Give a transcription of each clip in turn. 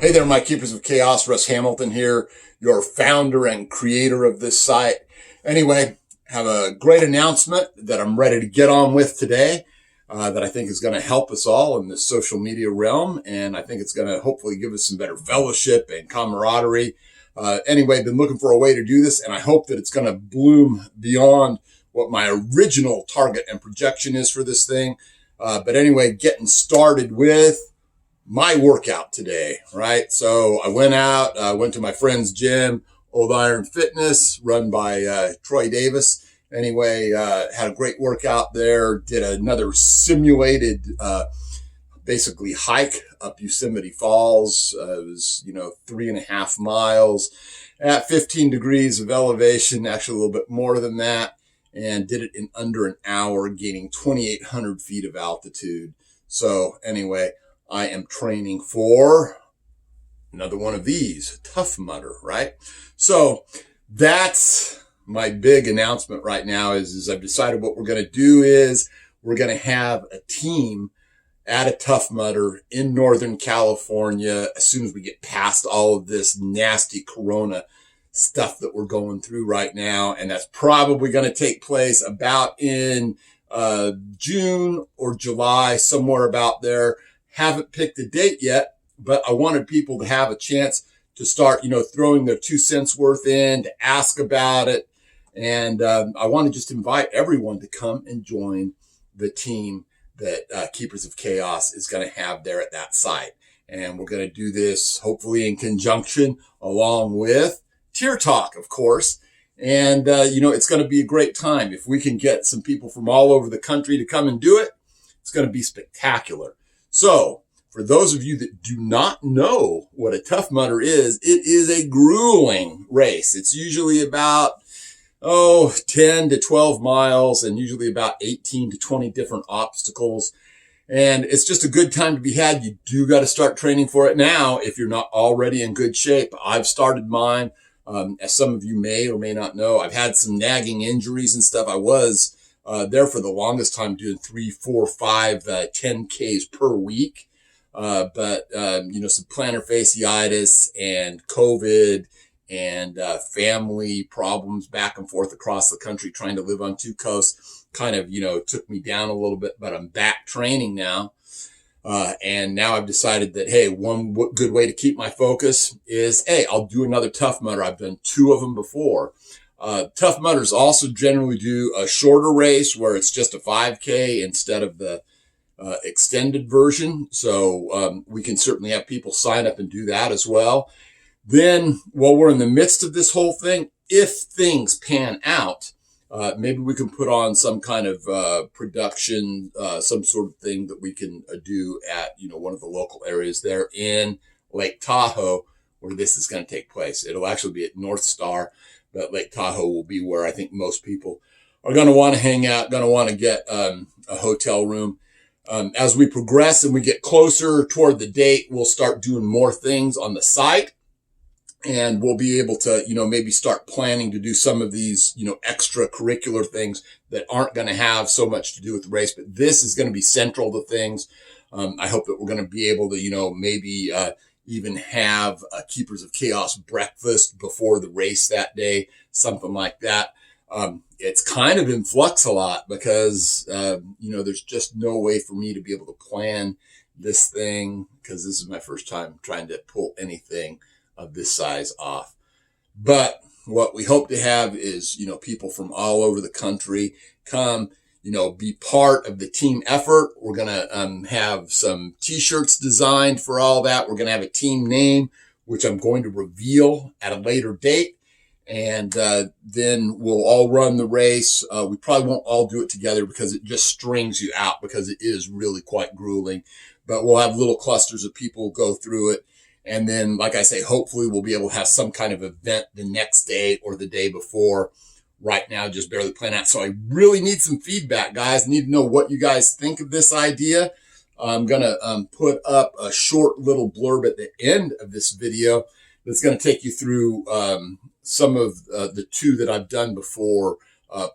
Hey there, my keepers of chaos. Russ Hamilton here, your founder and creator of this site. Anyway, have a great announcement that I'm ready to get on with today that I think is going to help us all in this social media realm. And I think it's going to hopefully give us some better fellowship and camaraderie. Anyway, been looking for a way to do this, and I hope that it's going to bloom beyond what my original target and projection is for this thing. But anyway, getting started with my workout today, right? So I went out, went to my friend's gym, Old Iron Fitness, run by Troy Davis. Anyway, had a great workout there, did another simulated, basically hike up Yosemite Falls. It was, 3.5 miles at 15 degrees of elevation, actually a little bit more than that, and did it in under an hour, gaining 2,800 feet of altitude. So anyway, I am training for another one of these, Tough Mudder, right? So that's my big announcement right now is I've decided what we're going to do is we're going to have a team at a Tough Mudder in Northern California as soon as we get past all of this nasty Corona stuff that we're going through right now. And that's probably going to take place about in June or July, somewhere about there. Haven't picked a date yet, but I wanted people to have a chance to start, throwing their 2 cents worth in, to ask about it. And I want to just invite everyone to come and join the team that Keepers of Chaos is going to have there at that site. And we're going to do this hopefully in conjunction along with Tier Talk, of course. And, it's going to be a great time. If we can get some people from all over the country to come and do it, it's going to be spectacular. So, for those of you that do not know what a Tough Mudder is, it is a grueling race. It's usually about, 10 to 12 miles and usually about 18 to 20 different obstacles. And it's just a good time to be had. You do got to start training for it now if you're not already in good shape. I've started mine. As some of you may or may not know, I've had some nagging injuries and stuff. I was there for the longest time doing 3, 4, 5, 10Ks per week. But some plantar fasciitis and COVID and family problems back and forth across the country trying to live on 2 coasts kind of, took me down a little bit, but I'm back training now. And now I've decided that, hey, one good way to keep my focus is, hey, I'll do another Tough Mudder. I've done 2 of them before. Tough Mudders also generally do a shorter race where it's just a 5K instead of the extended version. So we can certainly have people sign up and do that as well. Then while we're in the midst of this whole thing, if things pan out, maybe we can put on some kind of production, some sort of thing that we can do at, one of the local areas there in Lake Tahoe where this is going to take place. It'll actually be at North Star, but Lake Tahoe will be where I think most people are going to want to hang out, going to want to get a hotel room. As we progress and we get closer toward the date, we'll start doing more things on the site. And we'll be able to, maybe start planning to do some of these, extracurricular things that aren't going to have so much to do with the race. But this is going to be central to things. I hope that we're going to be able to, maybe even have a Keepers of Chaos breakfast before the race that day, something like that. It's kind of in flux a lot because, there's just no way for me to be able to plan this thing because this is my first time trying to pull anything of this size off. But what we hope to have is, people from all over the country come, be part of the team effort. We're going to have some t-shirts designed for all that. We're going to have a team name, which I'm going to reveal at a later date. And then we'll all run the race. We probably won't all do it together because it just strings you out because it is really quite grueling. But we'll have little clusters of people go through it. And then, like I say, hopefully we'll be able to have some kind of event the next day or the day before. Right now, just barely planning out. So I really need some feedback, guys. I need to know what you guys think of this idea. I'm going to put up a short little blurb at the end of this video that's going to take you through some of the 2 that I've done before,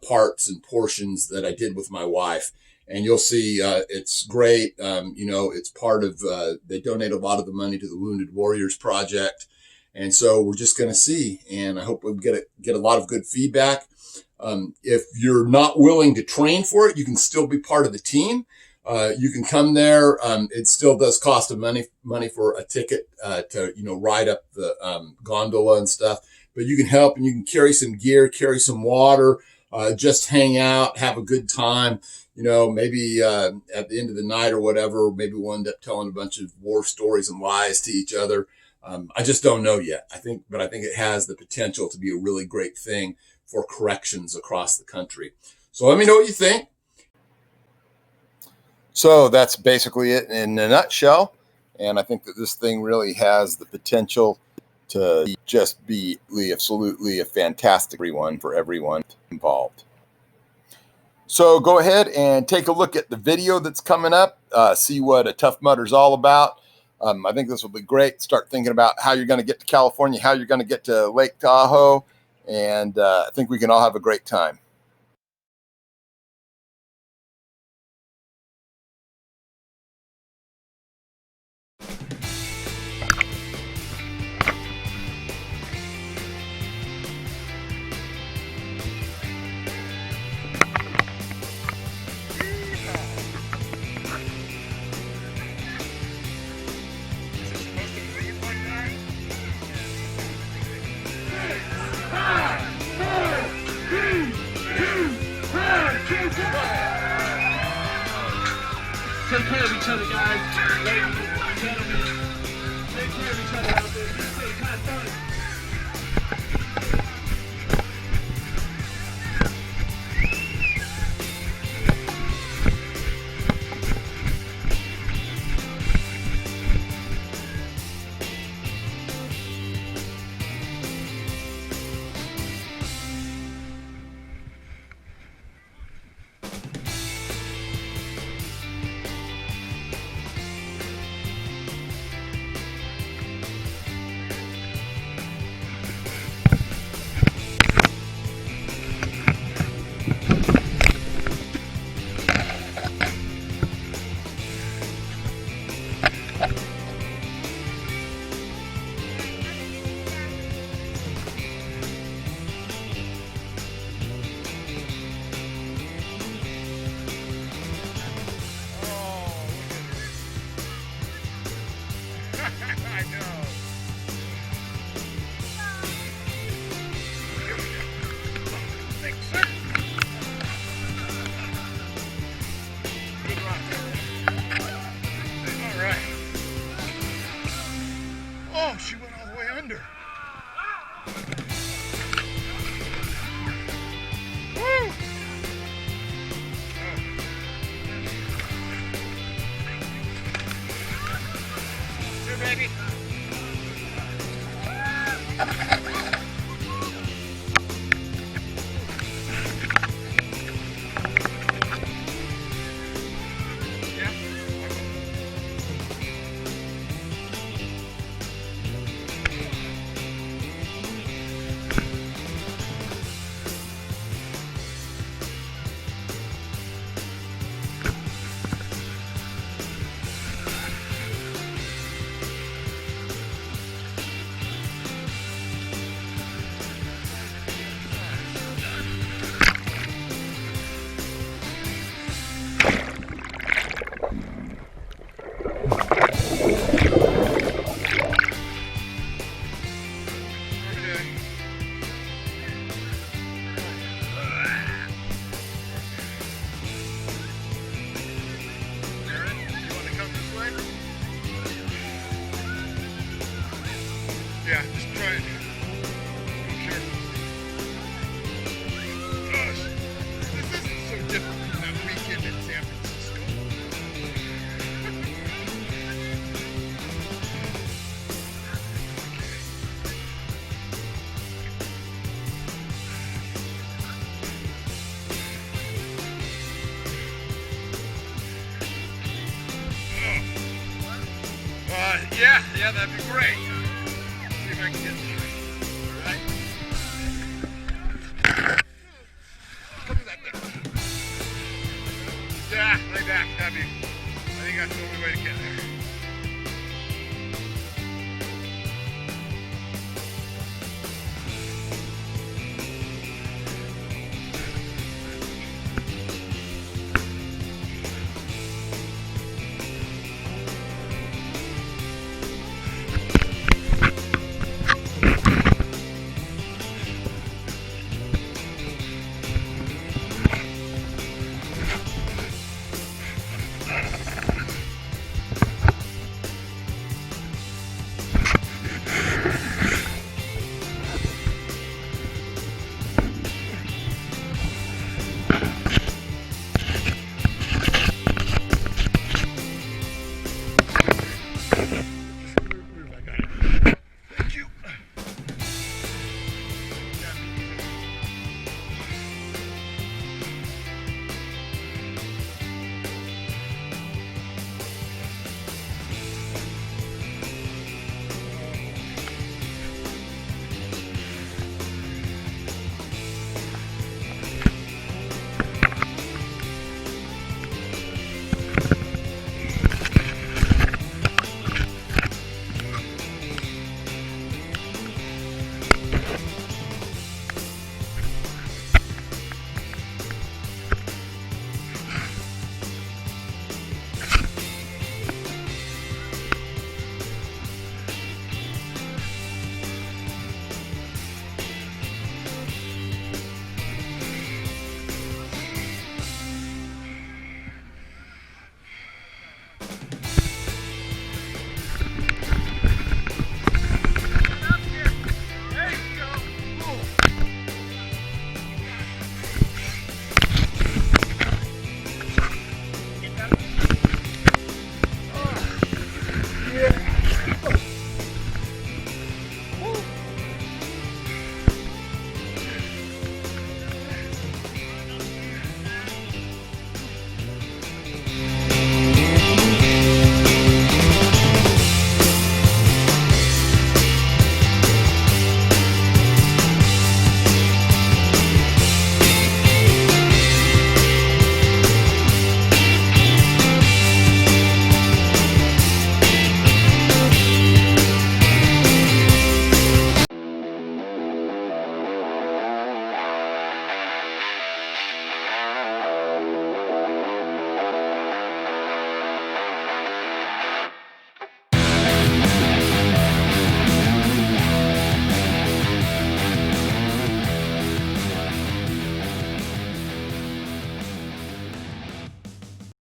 parts and portions that I did with my wife. and you'll see it's great. It's part of, they donate a lot of the money to the Wounded Warriors Project. And so we're just going to see, and I hope we get a lot of good feedback. If you're not willing to train for it, you can still be part of the team. You can come there. It still does cost money for a ticket to ride up the gondola and stuff. But you can help, and you can carry some gear, carry some water, just hang out, have a good time. Maybe at the end of the night or whatever, maybe we'll end up telling a bunch of war stories and lies to each other. I just don't know yet. I think it has the potential to be a really great thing for corrections across the country. So let me know what you think. So that's basically it in a nutshell. And I think that this thing really has the potential to just be absolutely a fantastic one for everyone involved. So go ahead and take a look at the video that's coming up. See what a Tough Mudder is all about. I think this will be great. Start thinking about how you're going to get to California, how you're going to get to Lake Tahoe, and I think we can all have a great time. Take care of each other, guys. Ladies, gentlemen, take care of each other out there. Be safe. Have fun. I know. Thanks, sir. Good rock. All right. Oh, she went all the way under. Woo! Here, baby. Yeah, just try it. Be careful. Gosh, this isn't so different from that weekend in San Francisco. Yeah, that'd be great. See if I can get this right. Come to that thing. Yeah. baby. I think that's the only way to get there.